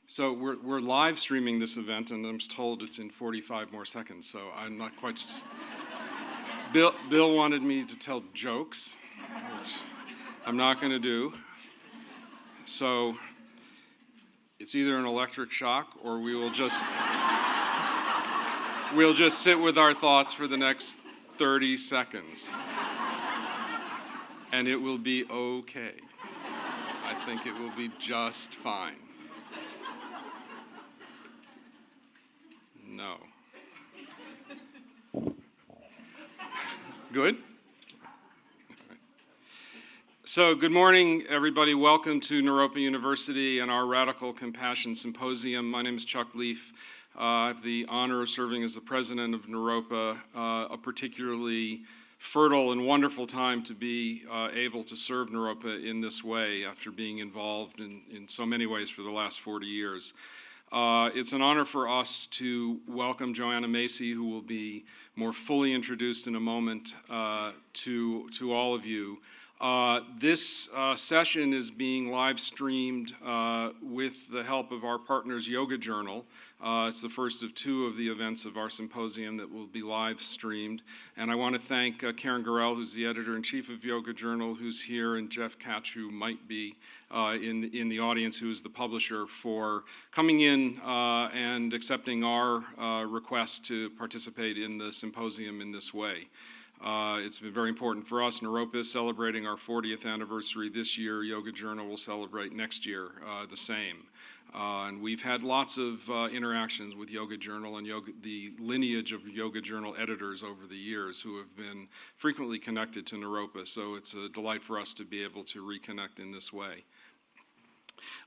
So we're live streaming this event, and I'm told it's in 45 more seconds, so I'm not quite... Bill wanted me to tell jokes, which I'm not going to do. So it's either an electric shock, or we'll just sit with our thoughts for the next 30 seconds. And it will be okay. I think it will be just fine. No. Good? So good morning, everybody. Welcome to Naropa University and our Radical Compassion Symposium. My name is Chuck Leaf. I have the honor of serving as the president of Naropa, a particularly fertile and wonderful time to be able to serve Naropa in this way after being involved in so many ways for the last 40 years. It's an honor for us to welcome Joanna Macy, who will be more fully introduced in a moment to all of you. This session is being live streamed with the help of our partners Yoga Journal. It's the first of two of the events of our symposium that will be live streamed. And I want to thank Karen Gorell, who's the editor-in-chief of Yoga Journal, who's here, and Jeff Katch, who might be in the audience, who is the publisher, for coming in and accepting our request to participate in the symposium in this way. It's been very important for us. Naropa is celebrating our 40th anniversary this year. Yoga Journal will celebrate next year the same. And we've had lots of interactions with Yoga Journal and the lineage of Yoga Journal editors over the years who have been frequently connected to Naropa. So it's a delight for us to be able to reconnect in this way.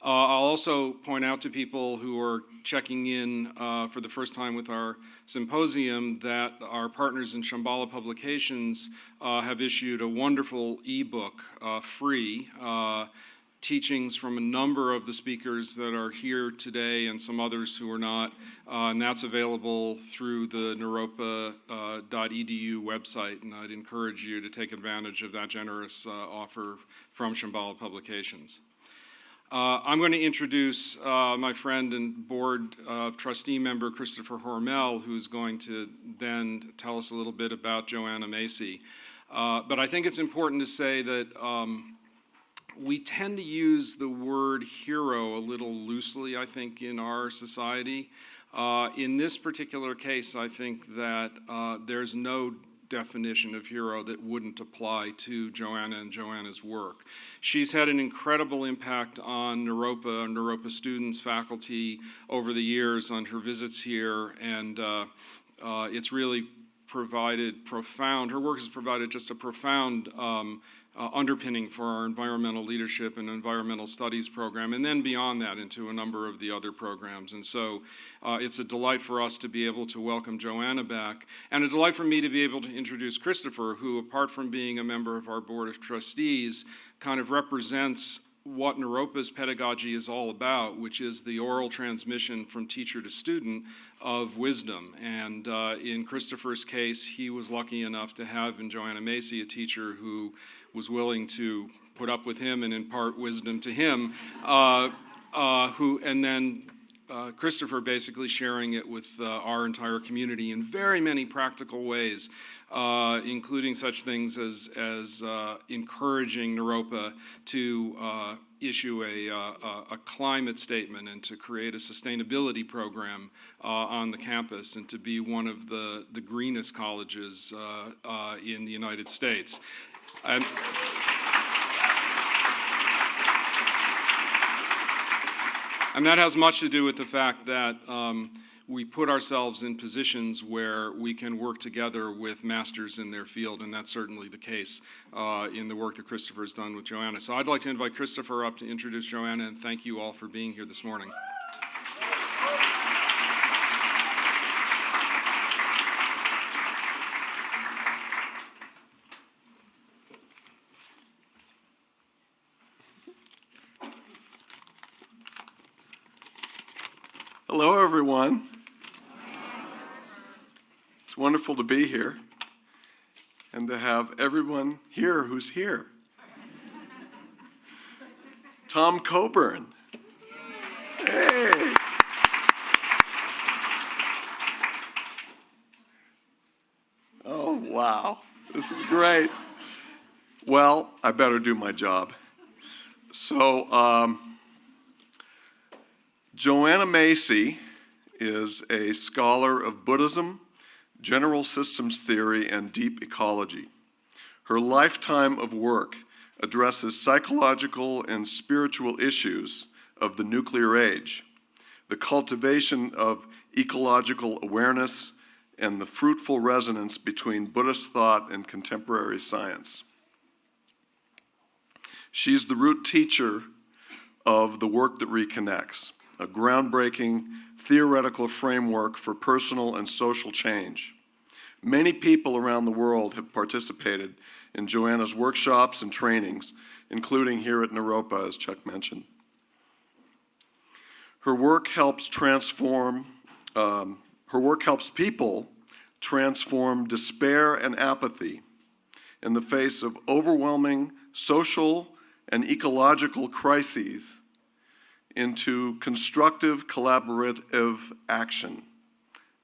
I'll also point out to people who are checking in for the first time with our symposium that our partners in Shambhala Publications have issued a wonderful ebook, free, teachings from a number of the speakers that are here today and some others who are not, and that's available through the naropa.edu website, and I'd encourage you to take advantage of that generous offer from Shambhala Publications. I'm going to introduce my friend and board trustee member, Christopher Hormel, who's going to then tell us a little bit about Joanna Macy. But I think it's important to say that we tend to use the word hero a little loosely, I think, in our society. In this particular case, I think that there's no definition of hero that wouldn't apply to Joanna and Joanna's work. She's had an incredible impact on Naropa students, faculty over the years on her visits here, and it's really provided her work has provided just a profound underpinning for our environmental leadership and environmental studies program, and then beyond that into a number of the other programs. And so it's a delight for us to be able to welcome Joanna back, and a delight for me to be able to introduce Christopher, who, apart from being a member of our Board of Trustees, kind of represents what Naropa's pedagogy is all about, which is the oral transmission from teacher to student of wisdom. And in Christopher's case, he was lucky enough to have in Joanna Macy a teacher who was willing to put up with him and impart wisdom to him, Christopher basically sharing it with our entire community in very many practical ways, including such things as encouraging Naropa to issue a climate statement and to create a sustainability program on the campus and to be one of the greenest colleges in the United States. And that has much to do with the fact that we put ourselves in positions where we can work together with masters in their field, and that's certainly the case in the work that Christopher has done with Joanna. So I'd like to invite Christopher up to introduce Joanna, and thank you all for being here this morning. Hello, everyone. It's wonderful to be here and to have everyone here who's here. Tom Coburn. Hey. Wow, this is great. Well, I better do my job. So, Joanna Macy is a scholar of Buddhism, general systems theory, and deep ecology. Her lifetime of work addresses psychological and spiritual issues of the nuclear age, the cultivation of ecological awareness, and the fruitful resonance between Buddhist thought and contemporary science. She's the root teacher of The Work That Reconnects, a groundbreaking theoretical framework for personal and social change. Many people around the world have participated in Joanna's workshops and trainings, including here at Naropa, as Chuck mentioned. Her work helps people transform despair and apathy in the face of overwhelming social and ecological crises into constructive collaborative action.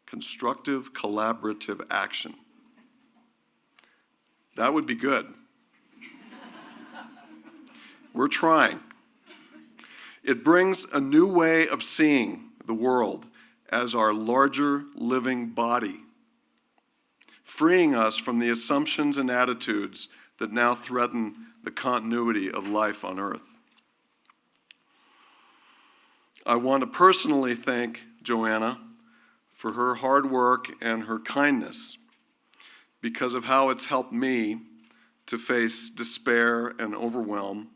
Constructive collaborative action. That would be good. We're trying. It brings a new way of seeing the world as our larger living body, freeing us from the assumptions and attitudes that now threaten the continuity of life on Earth. I want to personally thank Joanna for her hard work and her kindness because of how it's helped me to face despair and overwhelm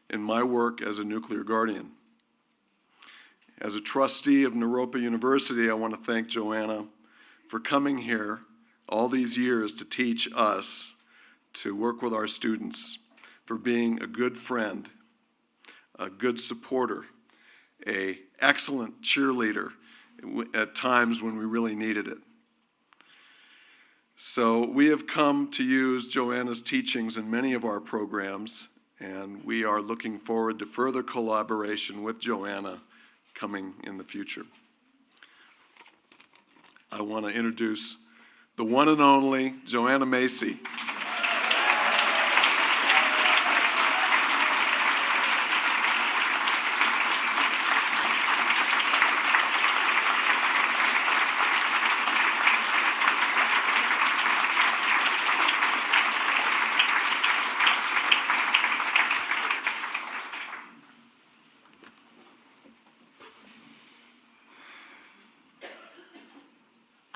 in my work as a nuclear guardian. As a trustee of Naropa University, I want to thank Joanna for coming here all these years to teach us, to work with our students, for being a good friend, a good supporter, an excellent cheerleader at times when we really needed it. So we have come to use Joanna's teachings in many of our programs, and we are looking forward to further collaboration with Joanna coming in the future. I want to introduce the one and only Joanna Macy.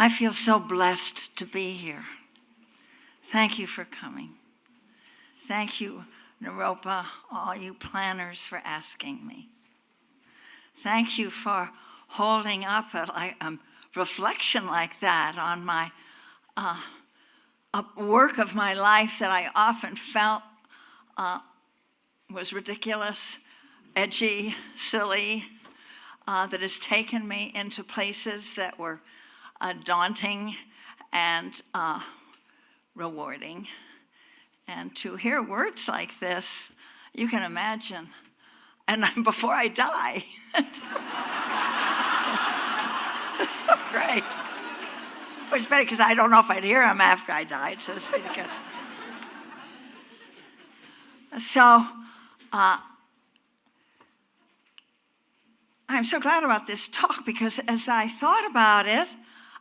I feel so blessed to be here. Thank you for coming. Thank you, Naropa, all you planners, for asking me. Thank you for holding up a reflection like that on my a work of my life that I often felt was ridiculous, edgy, silly, that has taken me into places that were daunting and rewarding. And to hear words like this, you can imagine, and before I die. It's so great. It's better because I don't know if I'd hear them after I died, so it's pretty good. So I'm so glad about this talk because as I thought about it,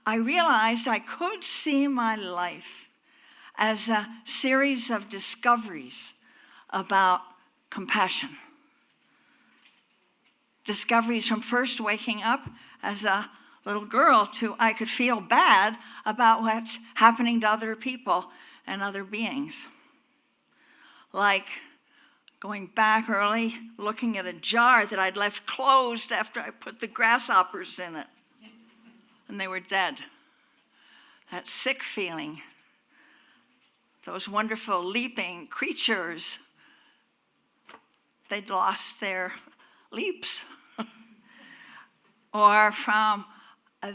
I realized I could see my life as a series of discoveries about compassion. Discoveries from first waking up as a little girl to I could feel bad about what's happening to other people and other beings. Like going back early, looking at a jar that I'd left closed after I put the grasshoppers in it. And they were dead. That sick feeling. Those wonderful leaping creatures, they'd lost their leaps. Or from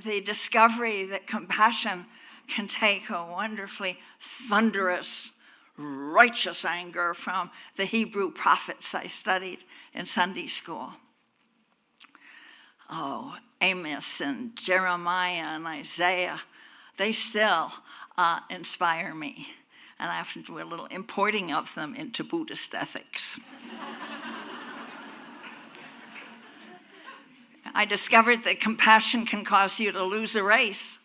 the discovery that compassion can take a wonderfully thunderous, righteous anger from the Hebrew prophets I studied in Sunday school. Oh, Amos and Jeremiah and Isaiah, they still inspire me. And I have to do a little importing of them into Buddhist ethics. I discovered that compassion can cause you to lose a race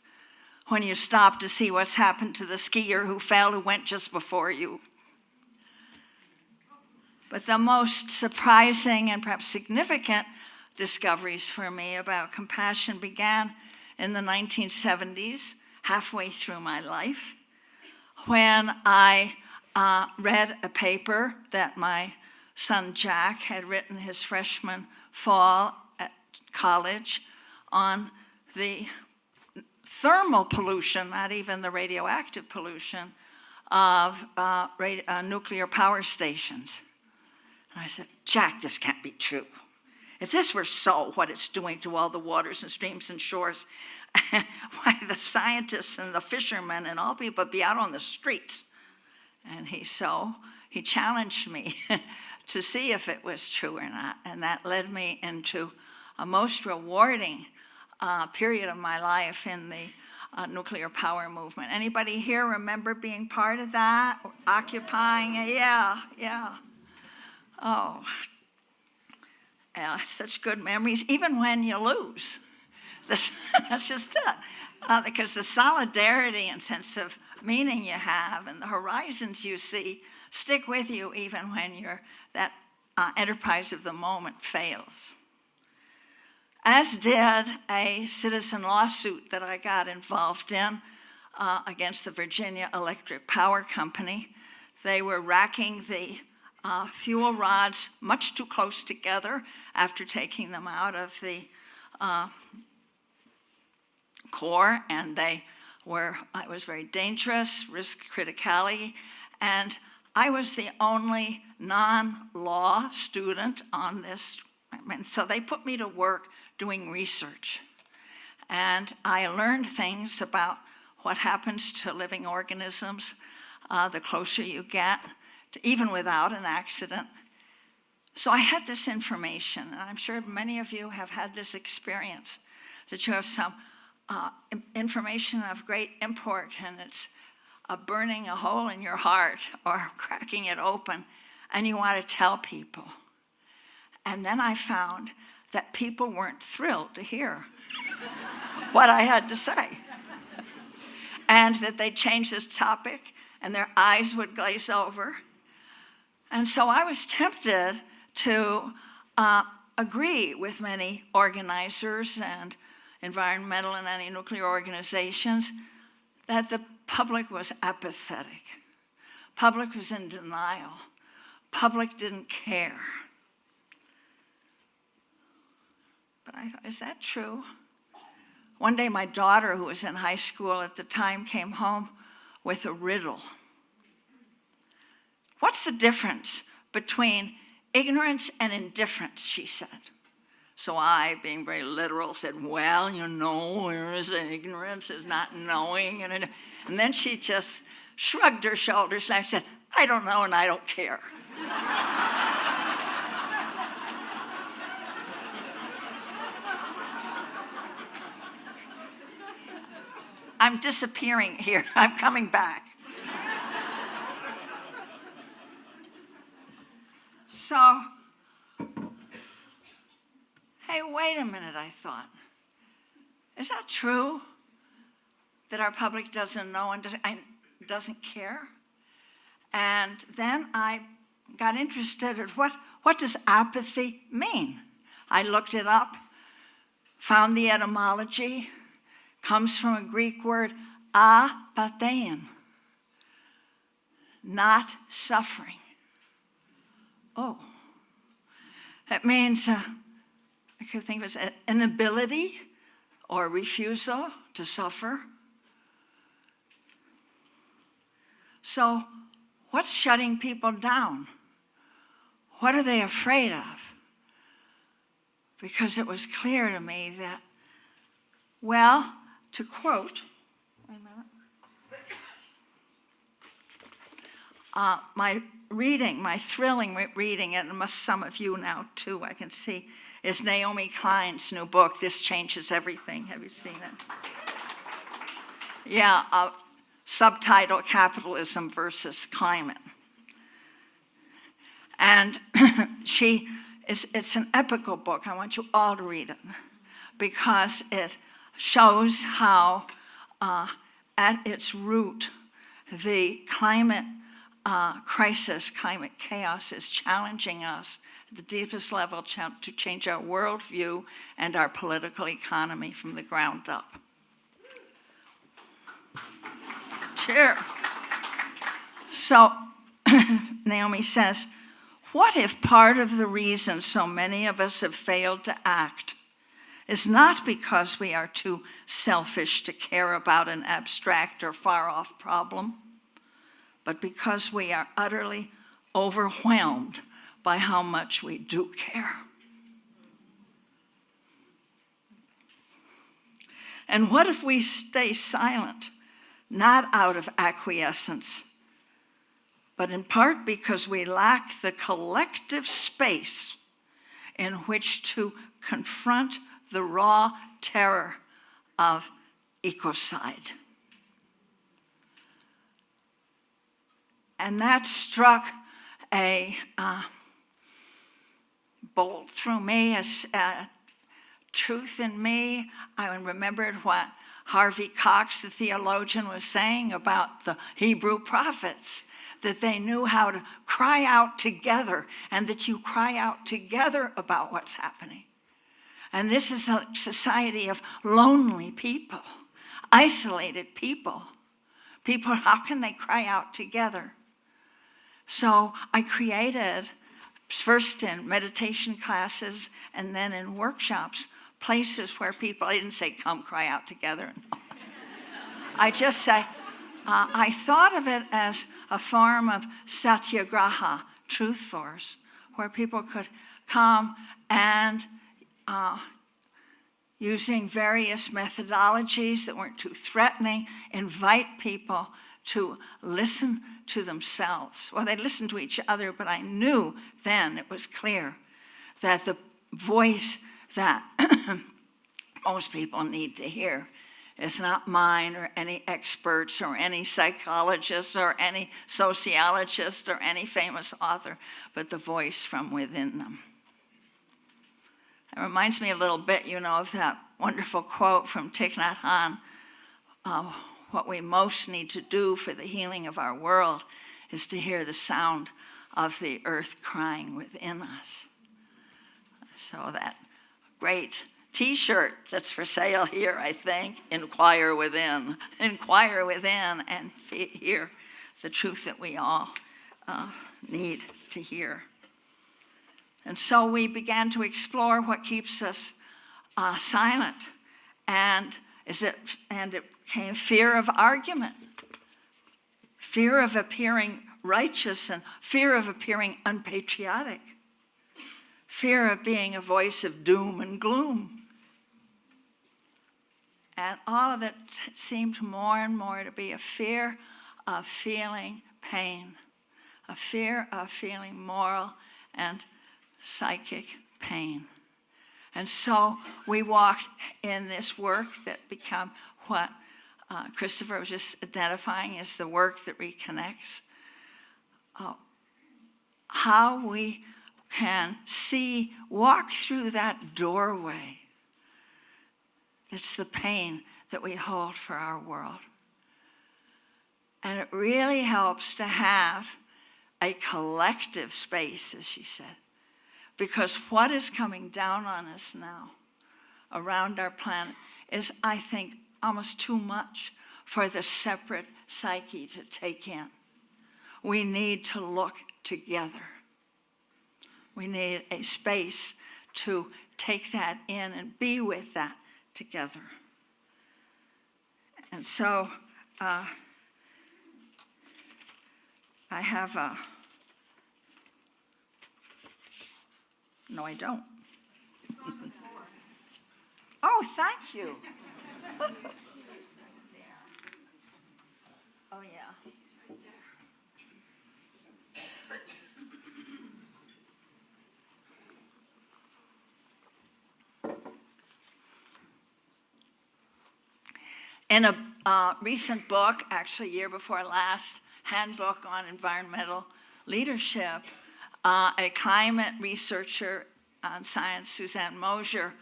when you stop to see what's happened to the skier who fell, who went just before you. But the most surprising and perhaps significant discoveries for me about compassion began in the 1970s, halfway through my life, when I read a paper that my son Jack had written his freshman fall at college on the thermal pollution, not even the radioactive pollution, of nuclear power stations. And I said, Jack, this can't be true. If this were so, what it's doing to all the waters and streams and shores, why the scientists and the fishermen and all people would be out on the streets. And he challenged me to see if it was true or not. And that led me into a most rewarding period of my life in the nuclear power movement. Anybody here remember being part of that? Occupying it? Yeah. Oh, such good memories, even when you lose. That's just it. Because the solidarity and sense of meaning you have and the horizons you see stick with you even when that enterprise of the moment fails. As did a citizen lawsuit that I got involved in against the Virginia Electric Power Company. They were racking the fuel rods much too close together after taking them out of the core, and it was very dangerous, risk criticality, and I was the only non-law student on this, and so they put me to work doing research. And I learned things about what happens to living organisms the closer you get, even without an accident. So I had this information, and I'm sure many of you have had this experience, that you have some information of great import, and it's burning a hole in your heart or cracking it open, and you want to tell people. And then I found that people weren't thrilled to hear what I had to say, and that they'd change this topic, and their eyes would glaze over. And so I was tempted to agree with many organizers and environmental and anti-nuclear organizations that the public was apathetic. Public was in denial. Public didn't care. But I thought, is that true? One day my daughter, who was in high school at the time, came home with a riddle. What's the difference between ignorance and indifference, she said. So I, being very literal, said, well, there is ignorance, is not knowing. And then she just shrugged her shoulders and I said, I don't know and I don't care. I'm disappearing here. I'm coming back. So, hey, wait a minute, I thought. Is that true? That our public doesn't know and doesn't care? And then I got interested in what does apathy mean? I looked it up, found the etymology. Comes from a Greek word, apathein, not suffering. Oh, that means, I could think of it as an inability or refusal to suffer. So, what's shutting people down? What are they afraid of? Because it was clear to me that, well, to quote, wait a minute. My thrilling reading, and some of you now too, I can see, is Naomi Klein's new book, This Changes Everything. Have you seen it? Yeah, subtitle, Capitalism versus Climate. And it's an epical book. I want you all to read it because it shows how, at its root, the climate crisis, climate chaos is challenging us at the deepest level to change our worldview and our political economy from the ground up. Cheer. So Naomi says, what if part of the reason so many of us have failed to act is not because we are too selfish to care about an abstract or far-off problem, but because we are utterly overwhelmed by how much we do care? And what if we stay silent, not out of acquiescence, but in part because we lack the collective space in which to confront the raw terror of ecocide? And that struck a bolt through me, as truth in me. I remembered what Harvey Cox, the theologian, was saying about the Hebrew prophets, that they knew how to cry out together, and that you cry out together about what's happening. And this is a society of lonely people, isolated people. People, how can they cry out together? So I created, first in meditation classes and then in workshops, places where people, I didn't say, come cry out together. No. I just say, I thought of it as a form of satyagraha, truth force, where people could come and using various methodologies that weren't too threatening, invite people to listen to themselves. Well, they listened to each other, but I knew then it was clear that the voice that most people need to hear is not mine or any experts or any psychologists or any sociologist or any famous author, but the voice from within them. It reminds me a little bit, of that wonderful quote from Thich Nhat Hanh. What we most need to do for the healing of our world is to hear the sound of the earth crying within us. So that great T-shirt that's for sale here, I think, Inquire Within. Inquire within and hear the truth that we all need to hear. And so we began to explore what keeps us silent. And it came fear of argument, fear of appearing righteous, and fear of appearing unpatriotic, fear of being a voice of doom and gloom. And all of it seemed more and more to be a fear of feeling pain, a fear of feeling moral and psychic pain. And so we walked in this work that became what Christopher was just identifying as the work that reconnects. How we can walk through that doorway. It's the pain that we hold for our world. And it really helps to have a collective space, as she said, because what is coming down on us now around our planet is, I think, almost too much for the separate psyche to take in. We need to look together. We need a space to take that in and be with that together. And so I have no, I don't. Oh, thank you. Oh, yeah. In recent book, actually year before last, Handbook on Environmental Leadership, a climate researcher on science, Suzanne Mosier,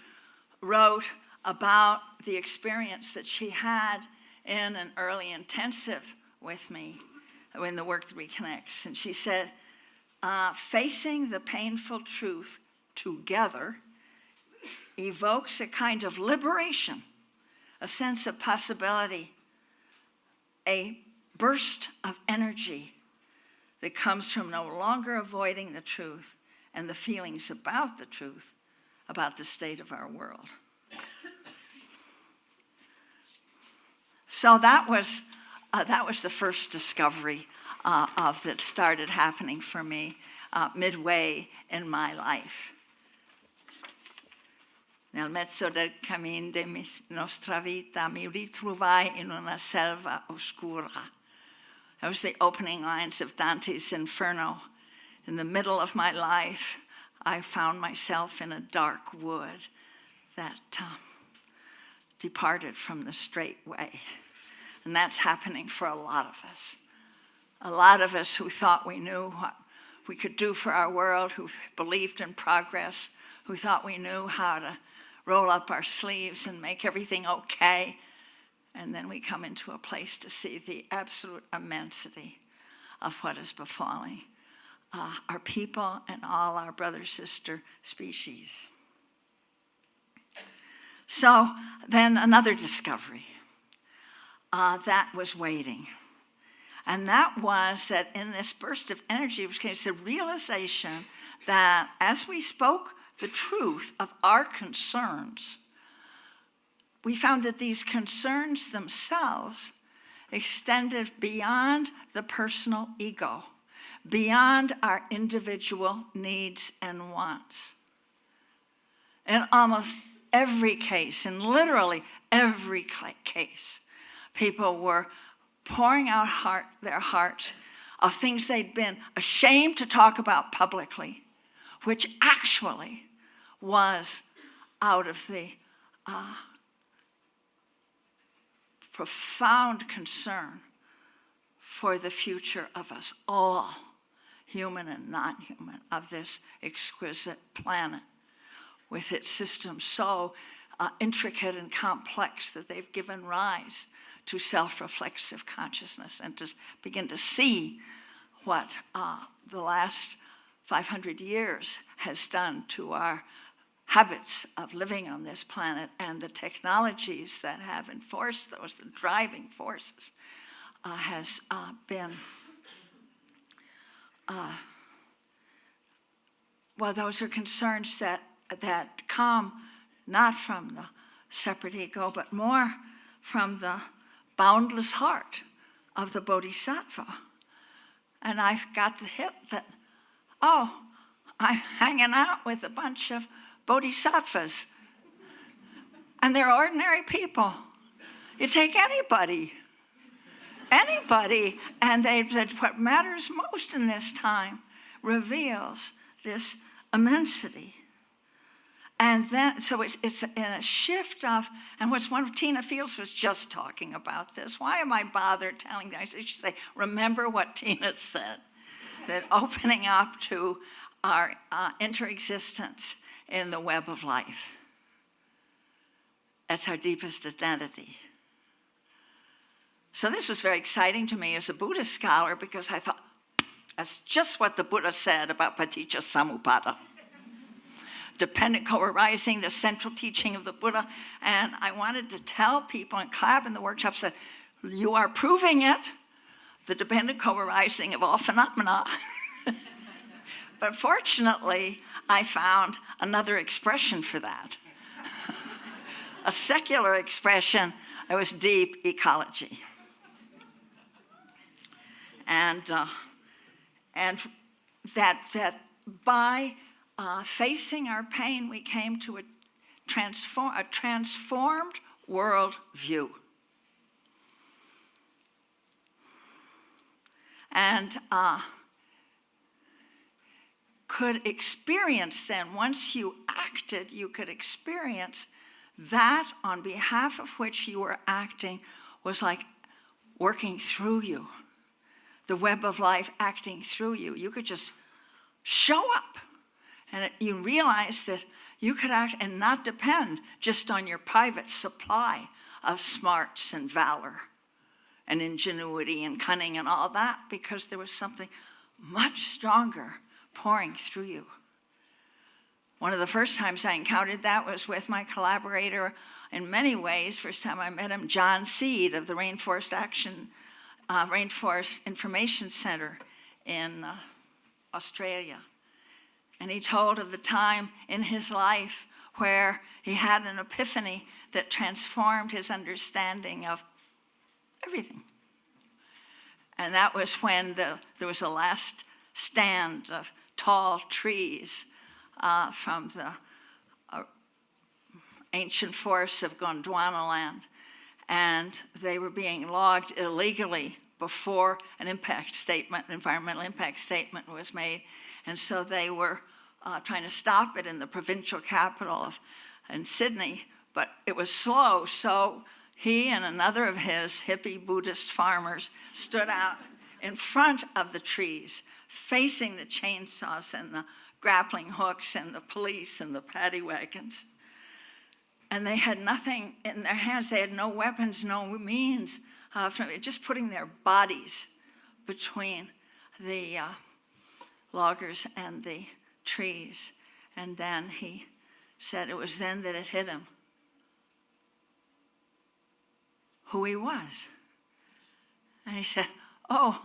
wrote about the experience that she had in an early intensive with me in the work that reconnects. And she said, facing the painful truth together evokes a kind of liberation, a sense of possibility, a burst of energy that comes from no longer avoiding the truth and the feelings about the truth, about the state of our world. So that was the first discovery that started happening for me midway in my life. Nel mezzo del cammin de nostra vita mi ritrovai in una selva oscura. That was the opening lines of Dante's Inferno. In the middle of my life, I found myself in a dark wood that departed from the straight way. And that's happening for a lot of us. A lot of us who thought we knew what we could do for our world, who believed in progress, who thought we knew how to roll up our sleeves and make everything okay. And then we come into a place to see the absolute immensity of what is befalling our people and all our brother, sister species. So then another discovery that was waiting. And that was that in this burst of energy, it was the realization that as we spoke the truth of our concerns, we found that these concerns themselves extended beyond the personal ego, beyond our individual needs and wants. In almost every case, in literally every case, people were pouring out their hearts of things they'd been ashamed to talk about publicly, which actually was out of the profound concern for the future of us all, human and non-human, of this exquisite planet with its systems so intricate and complex that they've given rise to self-reflexive consciousness and to begin to see what the last 500 years has done to our habits of living on this planet and the technologies that have enforced those, the driving forces, has been, well, those are concerns that come not from the separate ego, but more from the boundless heart of the bodhisattva. And I got the hit that, oh, I'm hanging out with a bunch of bodhisattvas. And they're ordinary people. You take anybody, and that what matters most in this time reveals this immensity. And then, so it's in a shift of, and what's one of Tina Fields was just talking about this. Why am I bothered telling that? I should say, remember what Tina said, that opening up to our interexistence in the web of life. That's our deepest identity. So this was very exciting to me as a Buddhist scholar because I thought, that's just what the Buddha said about Paticca Samuppada. Dependent co-arising, the central teaching of the Buddha. And I wanted to tell people and clap in the workshops that you are proving it, the dependent co-arising of all phenomena. But fortunately, I found another expression for that. A secular expression that was deep ecology. And that by facing our pain, we came to a transformed world view. And could experience then, once you acted, you could experience that on behalf of which you were acting was like working through you, the web of life acting through you. You could just show up, and you realize that you could act and not depend just on your private supply of smarts and valor and ingenuity and cunning and all that, because there was something much stronger pouring through you. One of the first times I encountered that was with my collaborator in many ways. First time I met him, John Seed of the Rainforest Information Center in Australia. And he told of the time in his life where he had an epiphany that transformed his understanding of everything. And that was when there was a last stand of tall trees from the ancient forests of Gondwanaland, and they were being logged illegally before an environmental impact statement was made. And so they were trying to stop it in the provincial capital in Sydney, but it was slow, so he and another of his hippie Buddhist farmers stood out in front of the trees, facing the chainsaws and the grappling hooks and the police and the paddy wagons. And they had nothing in their hands. They had no weapons, no means, just putting their bodies between the loggers and the trees. And then he said it was then that it hit him who he was. And he said, oh,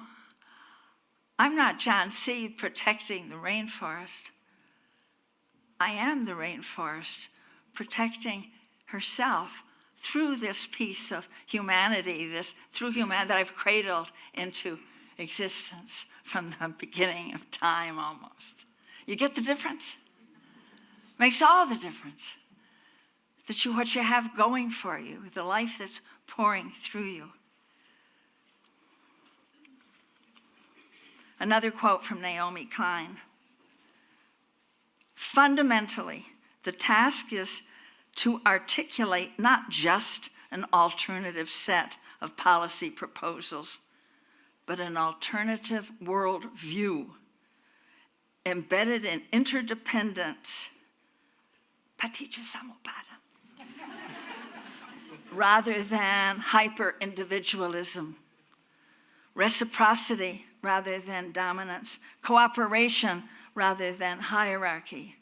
I'm not John Seed protecting the rainforest. I am the rainforest protecting herself through this piece of humanity, that I've cradled into existence from the beginning of time almost. You get the difference? Makes all the difference. What you have going for you, the life that's pouring through you. Another quote from Naomi Klein. Fundamentally, the task is to articulate not just an alternative set of policy proposals, but an alternative world view embedded in interdependence, rather than hyper-individualism, reciprocity rather than dominance, cooperation rather than hierarchy.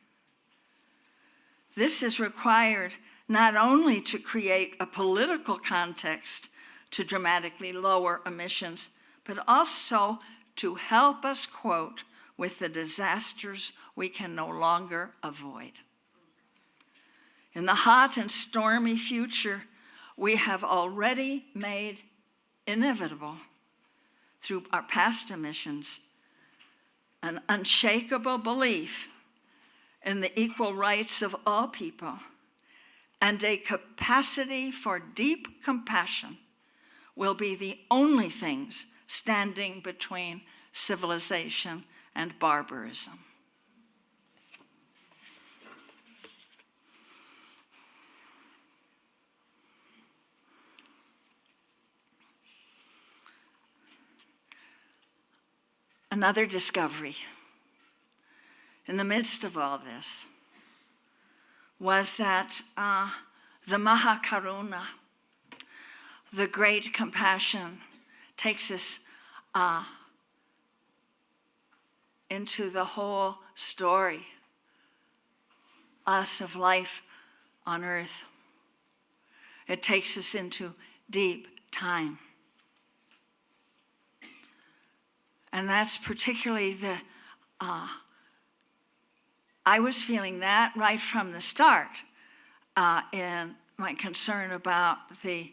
This is required not only to create a political context to dramatically lower emissions, but also to help us cope with the disasters we can no longer avoid. In the hot and stormy future, we have already made inevitable through our past emissions an unshakable belief in the equal rights of all people and a capacity for deep compassion will be the only things standing between civilization and barbarism. Another discovery in the midst of all this was that the Mahakaruna, the great compassion, takes us into the whole story, us of life on earth. It takes us into deep time. And that's particularly I was feeling that right from the start in my concern about the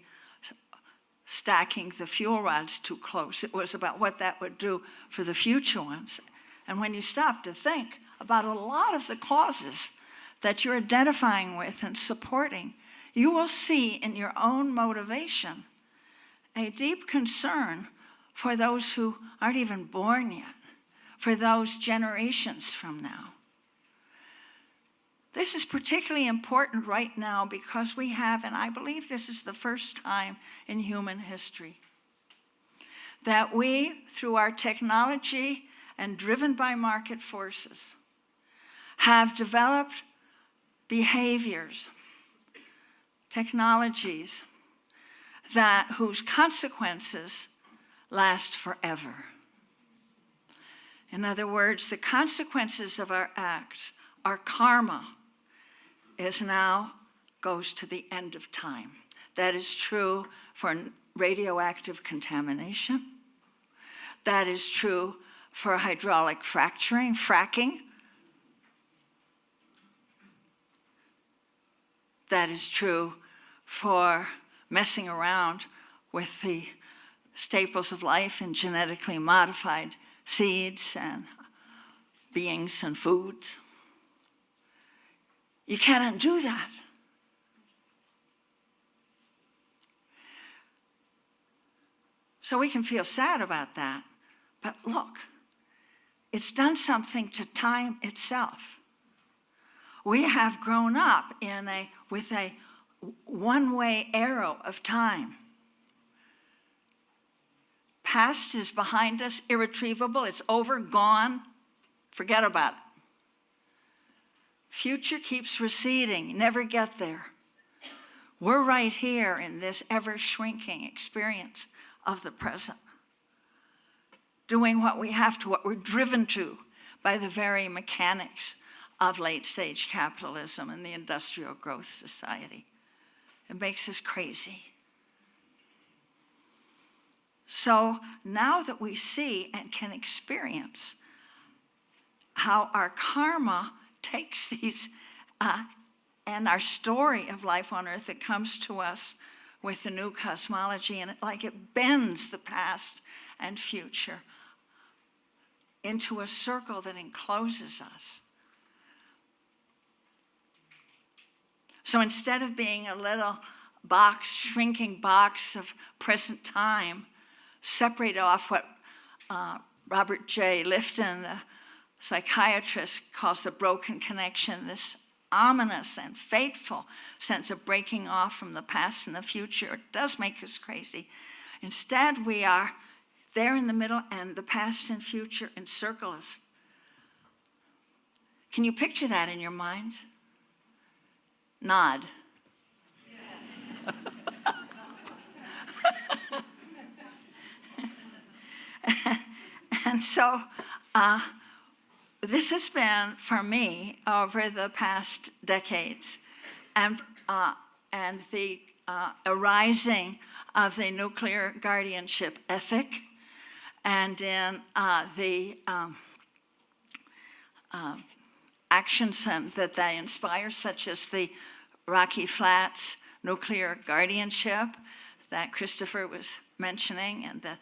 stacking the fuel rods too close. It was about what that would do for the future ones. And when you stop to think about a lot of the causes that you're identifying with and supporting, you will see in your own motivation a deep concern for those who aren't even born yet, for those generations from now. This is particularly important right now because we have, and I believe this is the first time in human history, that we, through our technology and driven by market forces, have developed behaviors, technologies, whose consequences last forever. In other words, the consequences of our acts, our karma, goes to the end of time. That is true for radioactive contamination. That is true for hydraulic fracking. That is true for messing around with the staples of life in genetically modified seeds and beings and foods. You can't undo that. So we can feel sad about that, but look, it's done something to time itself. We have grown up with a one-way arrow of time. Past is behind us, irretrievable, it's over, gone, forget about it. Future keeps receding, you never get there. We're right here in this ever-shrinking experience of the present, doing what we have to, what we're driven to by the very mechanics of late-stage capitalism and the industrial growth society. It makes us crazy. So now that we see and can experience how our karma takes these, and our story of life on earth that comes to us with the new cosmology, and it bends the past and future into a circle that encloses us. So instead of being a little shrinking box of present time, separate off what Robert J. Lifton, the psychiatrist, calls the broken connection, this ominous and fateful sense of breaking off from the past and the future. It does make us crazy. Instead, we are there in the middle, and the past and future encircle us. Can you picture that in your mind? Nod. Yes. And so this has been, for me, over the past decades, and the arising of the nuclear guardianship ethic, and in the actions that they inspire, such as the Rocky Flats nuclear guardianship that Christopher was mentioning, and that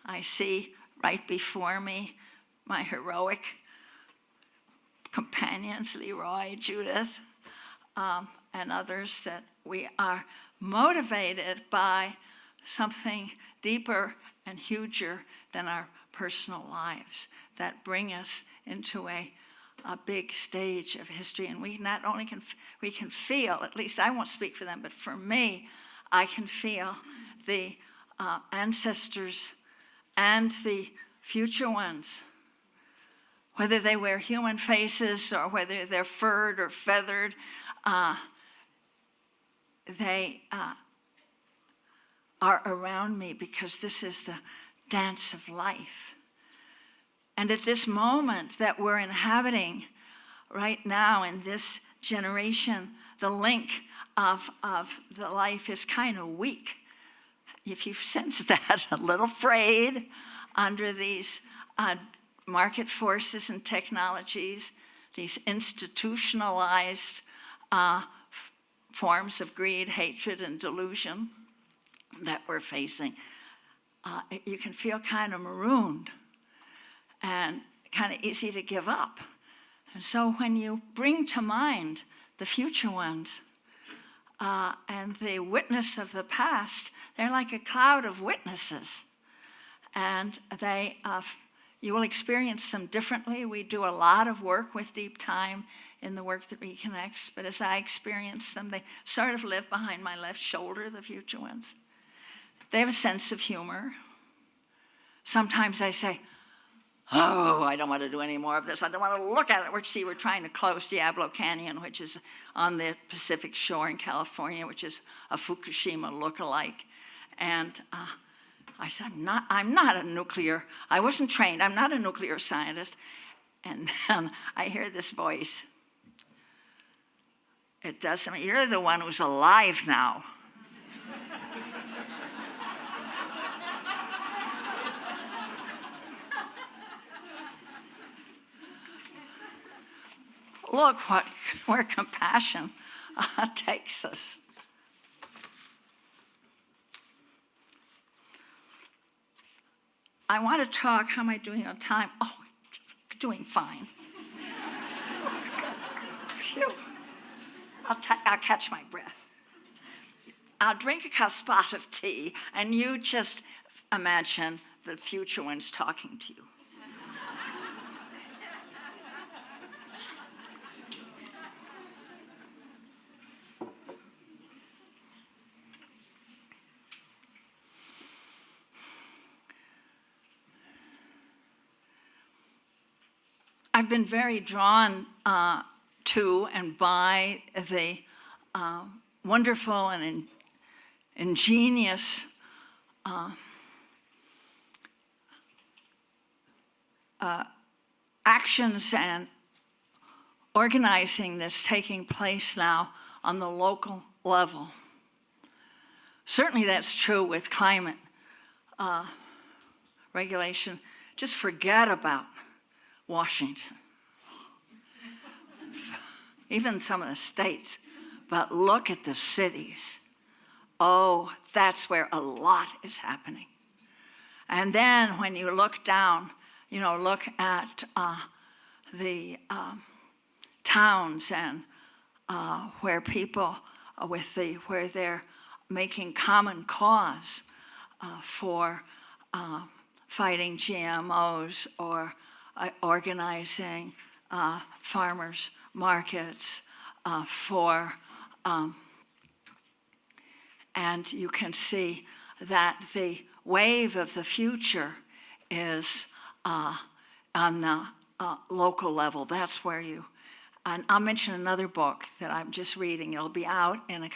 I see right before me my heroic companions, Leroy, Judith, and others, that we are motivated by something deeper and huger than our personal lives that bring us into a big stage of history. And we not only can feel, at least I won't speak for them, but for me, I can feel the ancestors and the future ones, whether they wear human faces or whether they're furred or feathered, they are around me, because this is the dance of life. And at this moment that we're inhabiting right now in this generation, the link of the life is kind of weak. If you sense that, a little frayed under these market forces and technologies, these institutionalized forms of greed, hatred, and delusion that we're facing, you can feel kind of marooned and kind of easy to give up. And so when you bring to mind the future ones and the witness of the past, they're like a cloud of witnesses. And you will experience them differently. We do a lot of work with deep time in the work that reconnects, but as I experience them, they sort of live behind my left shoulder, the future ones. They have a sense of humor. Sometimes I say, oh, I don't want to do any more of this. I don't want to look at it. We're trying to close Diablo Canyon, which is on the Pacific shore in California, which is a Fukushima look-alike. And I said, I'm not a nuclear, I wasn't trained, I'm not a nuclear scientist. And then I hear this voice. It doesn't, you're the one who's alive now. Look where compassion takes us. I want to talk, how am I doing on time? Oh, doing fine. Phew. I'll catch my breath. I'll drink a spot of tea, and you just imagine the future ones talking to you. I've been very drawn to and by the wonderful and ingenious actions and organizing that's taking place now on the local level. Certainly that's true with climate regulation. Just forget about Washington, even some of the states, but look at the cities. Oh, that's where a lot is happening. And then when you look down, look at the towns and where people where they're making common cause for fighting GMOs or organizing farmers markets and you can see that the wave of the future is on the local level. That's where and I'll mention another book that I'm just reading. It'll be out in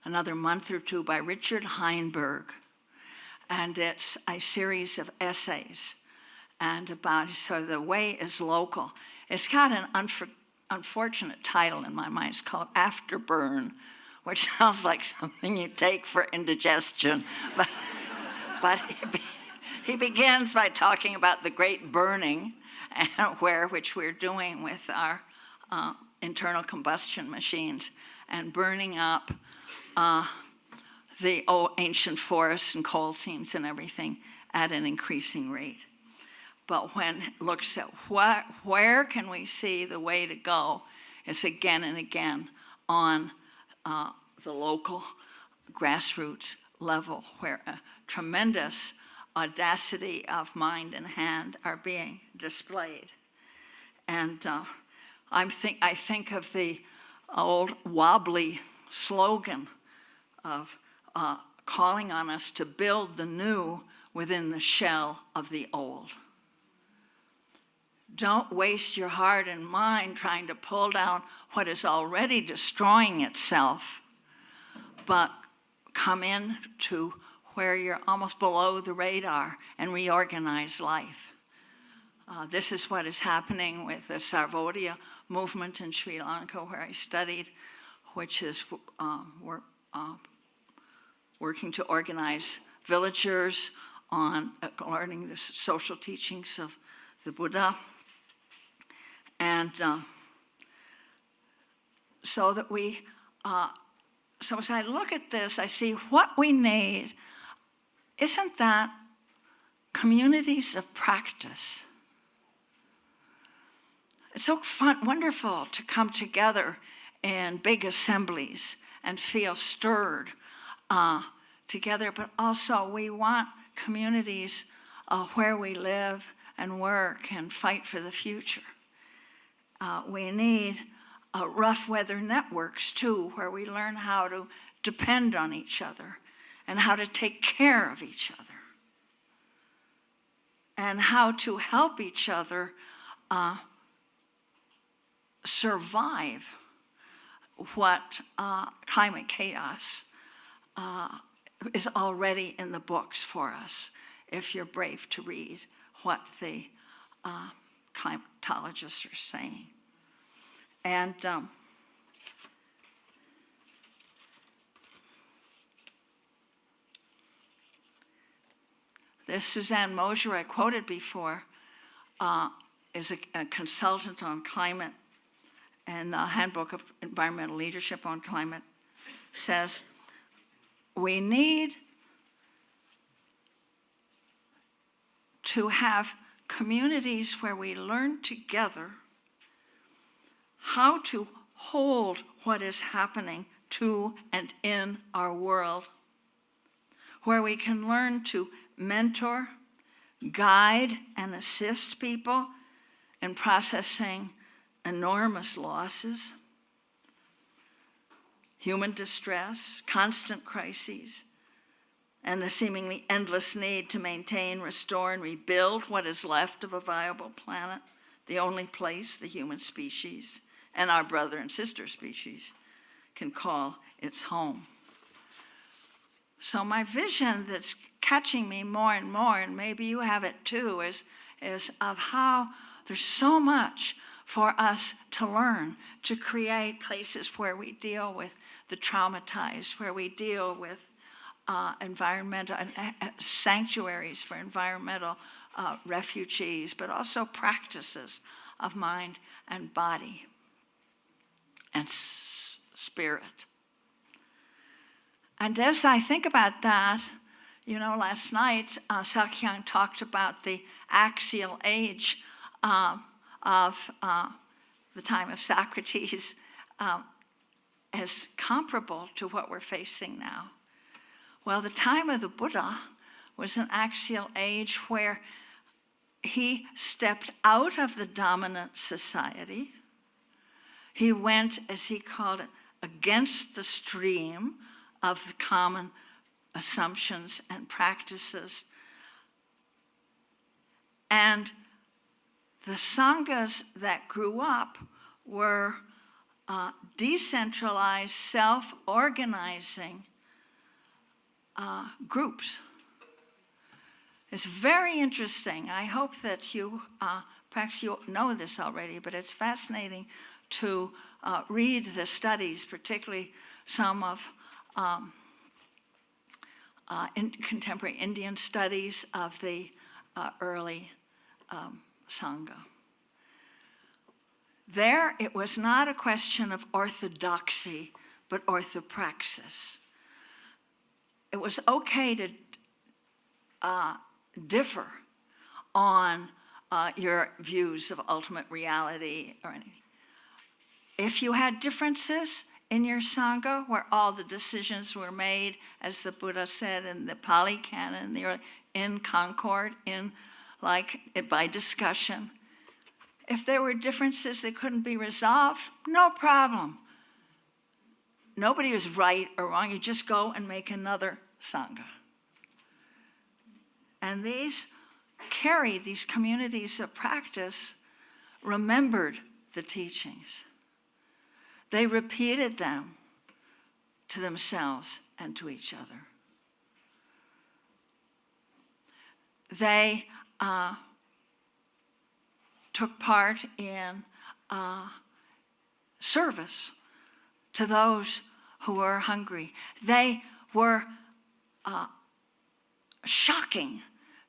another month or two by Richard Heinberg. And it's a series of essays and so the way is local. It's got an unfortunate title in my mind. It's called Afterburn, which sounds like something you take for indigestion. But he begins by talking about the great burning, which we're doing with our internal combustion machines, and burning up the old ancient forests and coal seams and everything at an increasing rate. But when it looks at where can we see the way to go, it's again and again on the local grassroots level where a tremendous audacity of mind and hand are being displayed. And I think of the old wobbly slogan of calling on us to build the new within the shell of the old. Don't waste your heart and mind trying to pull down what is already destroying itself, but come in to where you're almost below the radar and reorganize life. This is what is happening with the Sarvodaya movement in Sri Lanka, where I studied, which is working to organize villagers on learning the social teachings of the Buddha. And so that so as I look at this, I see what we need. Isn't that communities of practice? It's so wonderful to come together in big assemblies and feel stirred together, but also we want communities where we live and work and fight for the future. We need rough weather networks too, where we learn how to depend on each other and how to take care of each other and how to help each other survive what climate chaos is already in the books for us, if you're brave to read what the climatologists are saying. And this Suzanne Mosier I quoted before is a consultant on climate, and the Handbook of Environmental Leadership on Climate says, we need to have communities where we learn together how to hold what is happening to and in our world, where we can learn to mentor, guide, and assist people in processing enormous losses, human distress, constant crises, and the seemingly endless need to maintain, restore, and rebuild what is left of a viable planet, the only place the human species and our brother and sister species can call its home. So my vision that's catching me more and more, and maybe you have it too, is of how there's so much for us to learn, to create places where we deal with the traumatized, where we deal with environmental sanctuaries for environmental refugees, but also practices of mind and body and spirit. And as I think about that, you know, last night Sakyang talked about the axial age of the time of Socrates as comparable to what we're facing now. Well, the time of the Buddha was an axial age where he stepped out of the dominant society. He went, as he called it, against the stream of the common assumptions and practices. And the sanghas that grew up were decentralized, self-organizing groups. It's very interesting. I hope that you, perhaps you know this already, but it's fascinating to read the studies, particularly some of contemporary Indian studies of the early Sangha. There, it was not a question of orthodoxy, but orthopraxis. It was okay to differ on your views of ultimate reality or anything. If you had differences in your Sangha, where all the decisions were made, as the Buddha said in the Pali Canon, in concord, by discussion. If there were differences that couldn't be resolved, no problem. Nobody was right or wrong. You just go and make another Sangha. And these communities of practice remembered the teachings. They repeated them to themselves and to each other. They took part in service to those who were hungry. They were shocking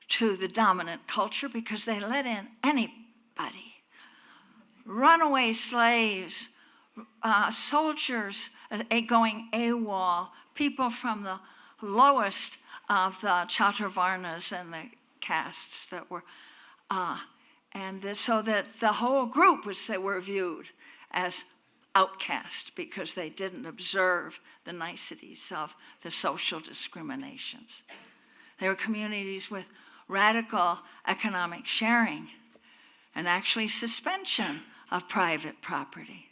to the dominant culture because they let in anybody. Runaway slaves, soldiers going AWOL, people from the lowest of the chaturvarnas and the castes that were, so that the whole group were viewed as outcast because they didn't observe the niceties of the social discriminations. They were communities with radical economic sharing and actually suspension of private property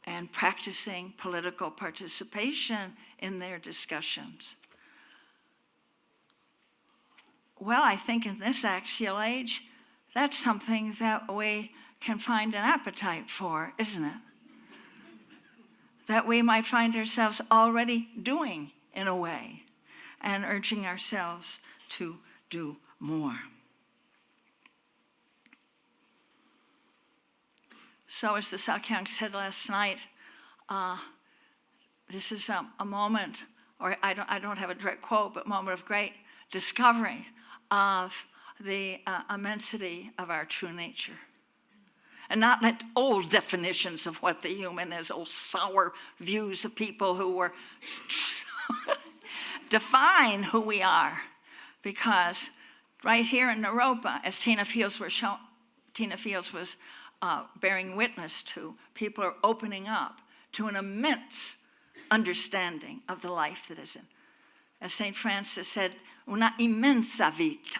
and practicing political participation in their discussions. Well, I think in this axial age, that's something that we can find an appetite for, isn't it? That we might find ourselves already doing in a way and urging ourselves to do more. So as the Sakyong said last night, this is a moment, or I don't have a direct quote, but moment of great discovery of the immensity of our true nature. And not let old definitions of what the human is, old sour views of people who were define who we are. Because right here in Naropa, as Tina Fields was bearing witness to, people are opening up to an immense understanding of the life that is in. As St. Francis said, una immensa vita.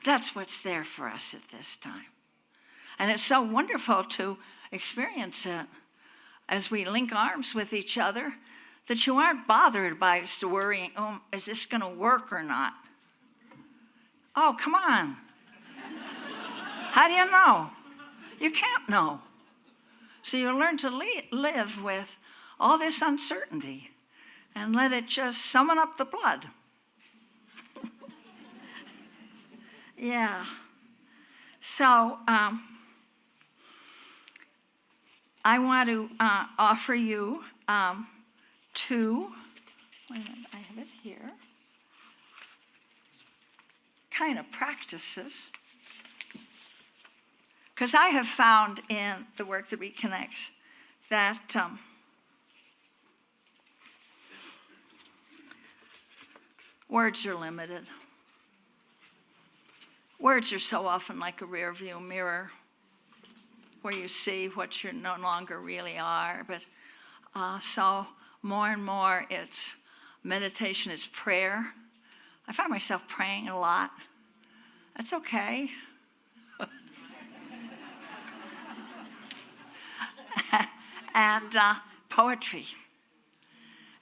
That's what's there for us at this time. And it's so wonderful to experience it as we link arms with each other, that you aren't bothered by worrying, oh, is this going to work or not? Oh, come on. How do you know? You can't know. So you learn to live with all this uncertainty and let it just summon up the blood. Yeah. So I want to offer you two, wait a minute, I have it here, kind of practices. Because I have found in the work that reconnects that words are limited. Words are so often like a rear view mirror where you see what you no longer really are. But so more and more it's meditation, it's prayer. I find myself praying a lot. That's okay. And poetry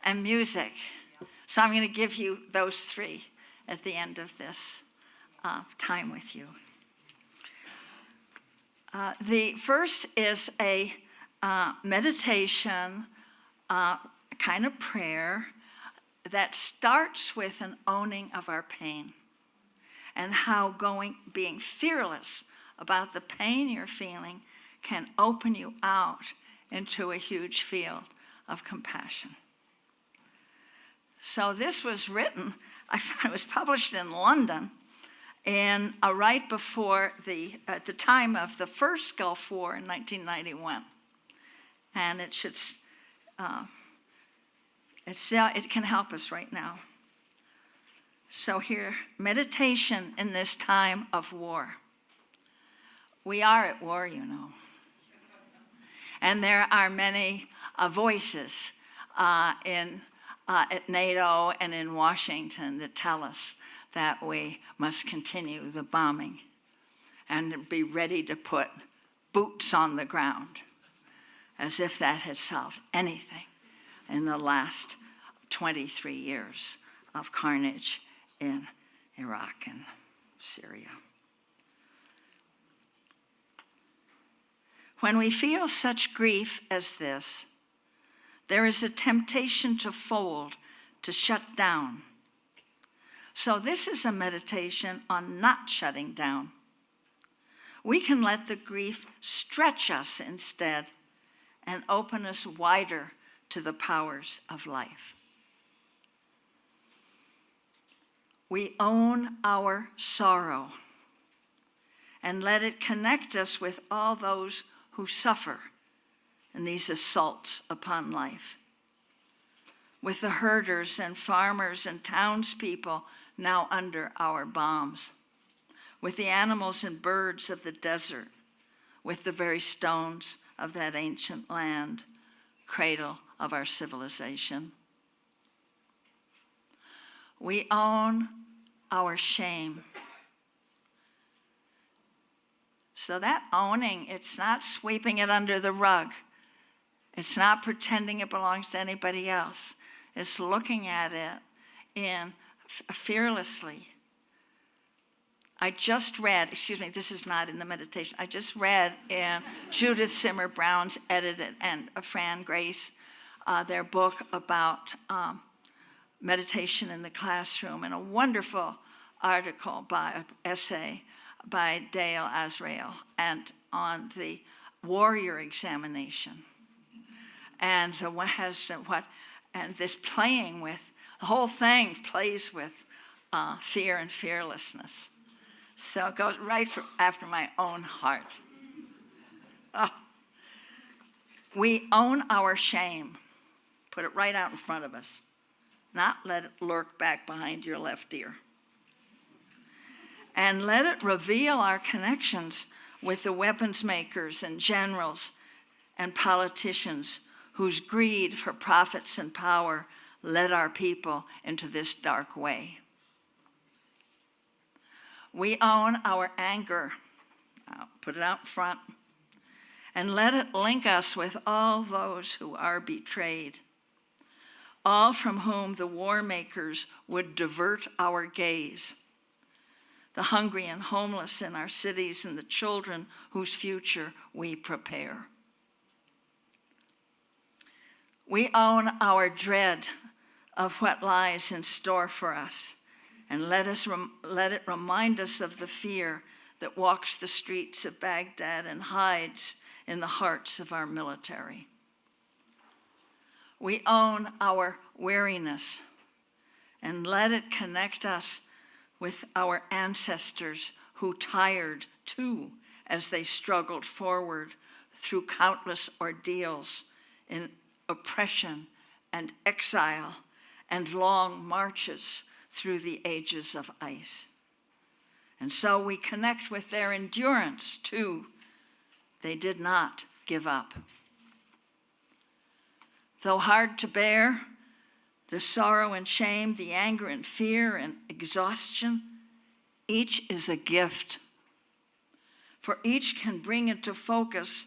and music. So I'm going to give you those three at the end of this time with you. The first is a meditation, kind of prayer that starts with an owning of our pain and how being fearless about the pain you're feeling can open you out into a huge field of compassion. So this was written, I found it was published in London right before at the time of the first Gulf War in 1991. And it can help us right now. So here, meditation in this time of war. We are at war, you know. And there are many voices at NATO and in Washington that tell us that we must continue the bombing and be ready to put boots on the ground, as if that had solved anything in the last 23 years of carnage in Iraq and Syria. When we feel such grief as this, there is a temptation to fold, to shut down. So this is a meditation on not shutting down. We can let the grief stretch us instead and open us wider to the powers of life. We own our sorrow and let it connect us with all those who suffer in these assaults upon life, with the herders and farmers and townspeople now under our bombs, with the animals and birds of the desert, with the very stones of that ancient land, cradle of our civilization. We own our shame So that owning, it's not sweeping it under the rug. It's not pretending it belongs to anybody else. It's looking at it fearlessly. I just read, this is not in the meditation, I just read in Judith Simmer Brown's edited and Fran Grace, their book about meditation in the classroom, and a wonderful essay by Dale Azrael and on the warrior examination. And this playing with, the whole thing plays with fear and fearlessness. So it goes right after my own heart. We own our shame. Put it right out in front of us. Not let it lurk back behind your left ear. And let it reveal our connections with the weapons makers and generals and politicians whose greed for profits and power led our people into this dark way. We own our anger. I'll put it out front. And let it link us with all those who are betrayed, all from whom the war makers would divert our gaze, the hungry and homeless in our cities and the children whose future we prepare. We own our dread of what lies in store for us, and let it remind us of the fear that walks the streets of Baghdad and hides in the hearts of our military. We own our weariness, and let it connect us with our ancestors who tired too as they struggled forward through countless ordeals in oppression and exile and long marches through the ages of ice. And so we connect with their endurance too. They did not give up. Though hard to bear, the sorrow and shame, the anger and fear and exhaustion, each is a gift. For each can bring into focus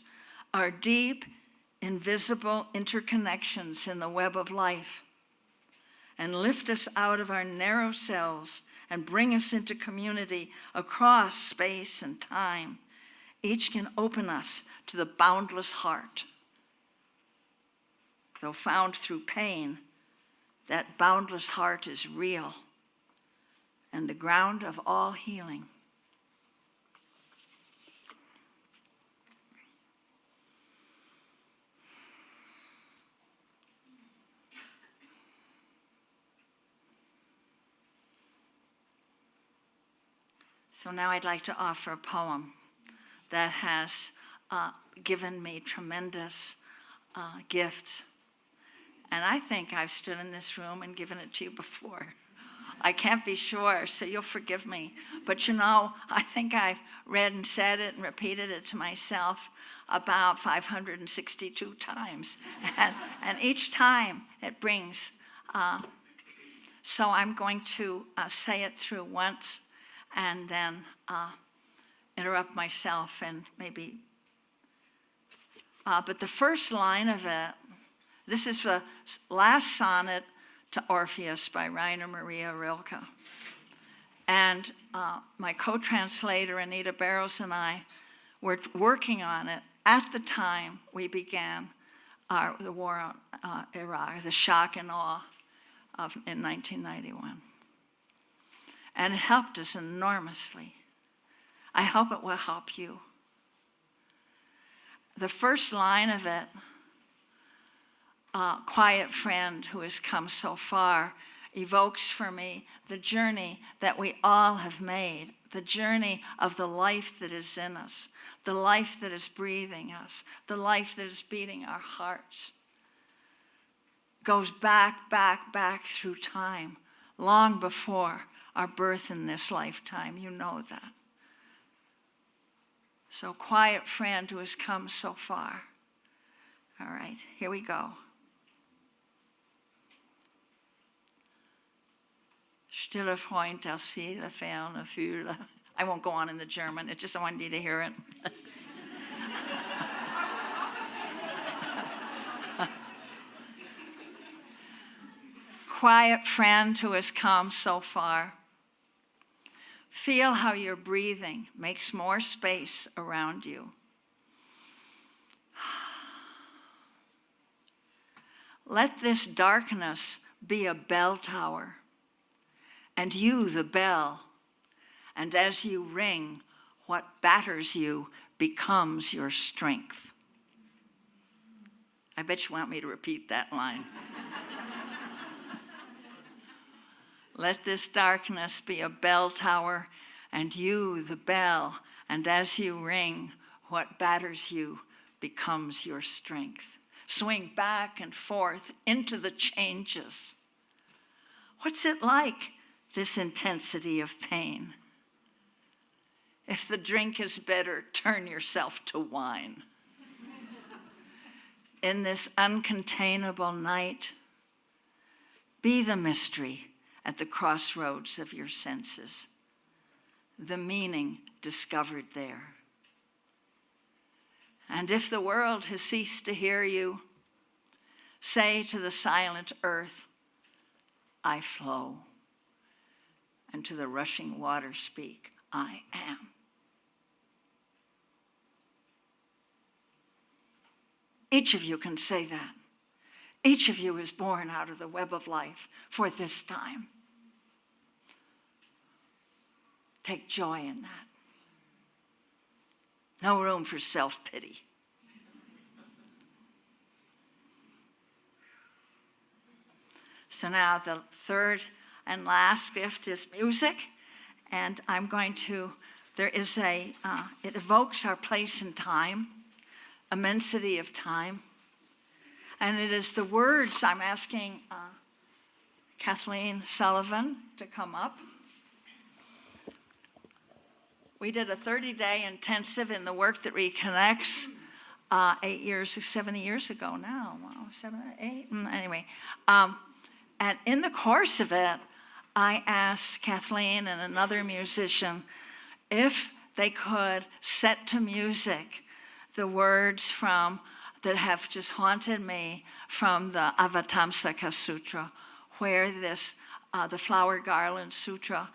our deep, invisible interconnections in the web of life, and lift us out of our narrow selves and bring us into community across space and time. Each can open us to the boundless heart. Though found through pain, that boundless heart is real and the ground of all healing. So now I'd like to offer a poem that has given me tremendous gifts. And I think I've stood in this room and given it to you before. I can't be sure, so you'll forgive me. But you know, I think I've read and said it and repeated it to myself about 562 times. And each time it brings. So I'm going to say it through once and then interrupt myself and maybe. But the first line of it, this is the last sonnet to Orpheus by Rainer Maria Rilke. And my co-translator, Anita Barrows, and I were working on it at the time we began the war on Iraq, the shock and awe in 1991. And it helped us enormously. I hope it will help you. The first line of it, quiet friend who has come so far, evokes for me the journey that we all have made, the journey of the life that is in us, the life that is breathing us, the life that is beating our hearts. Goes back through time, long before our birth in this lifetime. You know that. So, quiet friend who has come so far. All right, here we go. Stille Freund aus vieler Ferne fühle. I won't go on in the German. It just I wanted you to hear it. Quiet friend who has come so far. Feel how your breathing makes more space around you. Let this darkness be a bell tower, and you the bell, and as you ring, what batters you becomes your strength. I bet you want me to repeat that line. Let this darkness be a bell tower, and you the bell, and as you ring, what batters you becomes your strength. Swing back and forth into the changes. What's it like, this intensity of pain? If the drink is bitter, turn yourself to wine. In this uncontainable night, be the mystery at the crossroads of your senses, the meaning discovered there. And if the world has ceased to hear you, say to the silent earth, I flow. And to the rushing water speak, I am. Each of you can say that. Each of you is born out of the web of life for this time. Take joy in that. No room for self-pity. So now the third and last gift is music. And I'm going to, it evokes our place in time, immensity of time. And it is the words. I'm asking Kathleen Sullivan to come up. We did a 30-day intensive in the work that reconnects 7 years ago now. Wow, 7, 8, anyway. And in the course of it, I asked Kathleen and another musician if they could set to music the words that have just haunted me from the Avatamsaka Sutra, where the Flower Garland Sutra,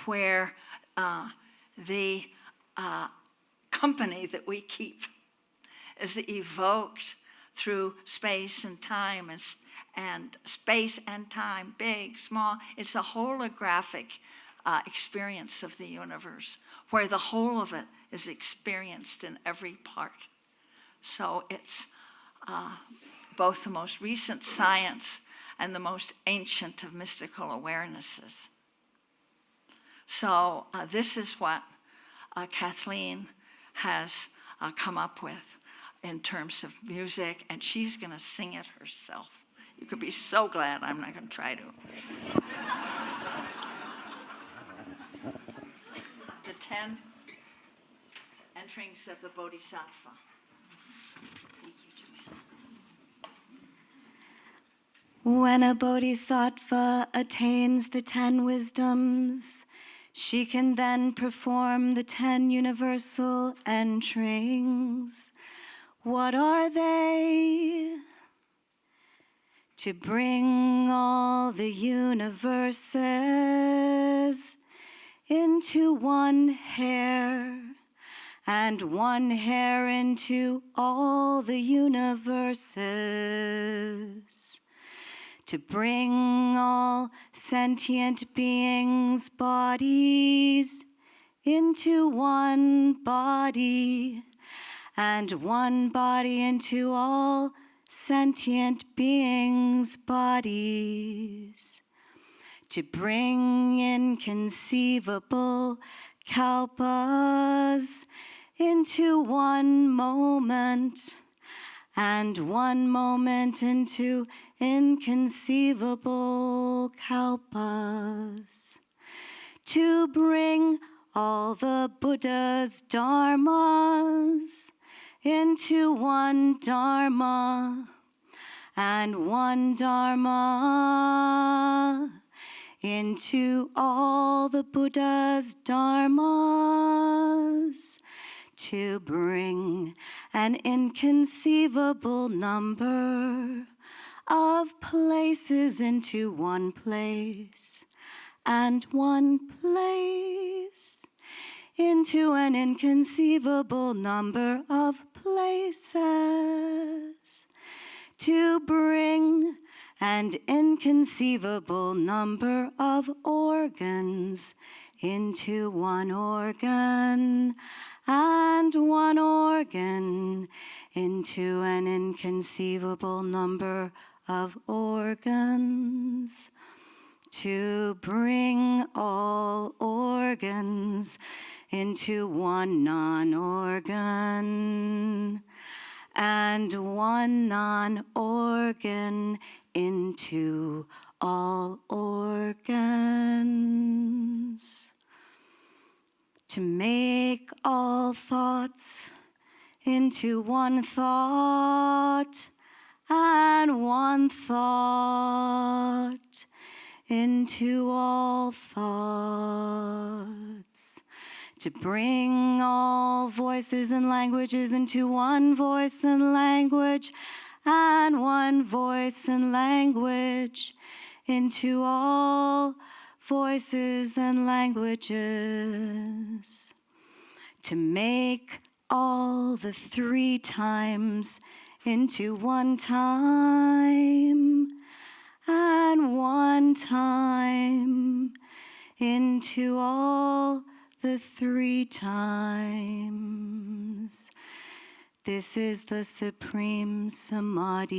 where the company that we keep is evoked through space and time, and space and time, big, small. It's a holographic experience of the universe, where the whole of it is experienced in every part. So it's both the most recent science and the most ancient of mystical awarenesses. So this is what Kathleen has come up with in terms of music, and she's going to sing it herself. You could be so glad I'm not going to try to. The 10 enterings of the Bodhisattva. Thank you, Joanna. When a bodhisattva attains the 10 wisdoms, she can then perform the 10 universal enterings. What are they? To bring all the universes into one hair, and one hair into all the universes. To bring all sentient beings' bodies into one body, and one body into all sentient beings' bodies. To bring inconceivable kalpas into one moment, and one moment into inconceivable kalpas. To bring all the Buddha's dharmas into one dharma, and one dharma into all the Buddha's dharmas, to bring an inconceivable number of places into one place, and one place into an inconceivable number of places, to bring an inconceivable number of organs into one organ, and one organ into an inconceivable number of organs, to bring all organs into one non-organ, and one non-organ into all organs, to make all thoughts into one thought, and one thought into all thoughts, to bring all voices and languages into one voice and language, and one voice and language into all voices and languages, to make all the 3 times into one time, and one time into all the 3 times. This is the supreme samadhi.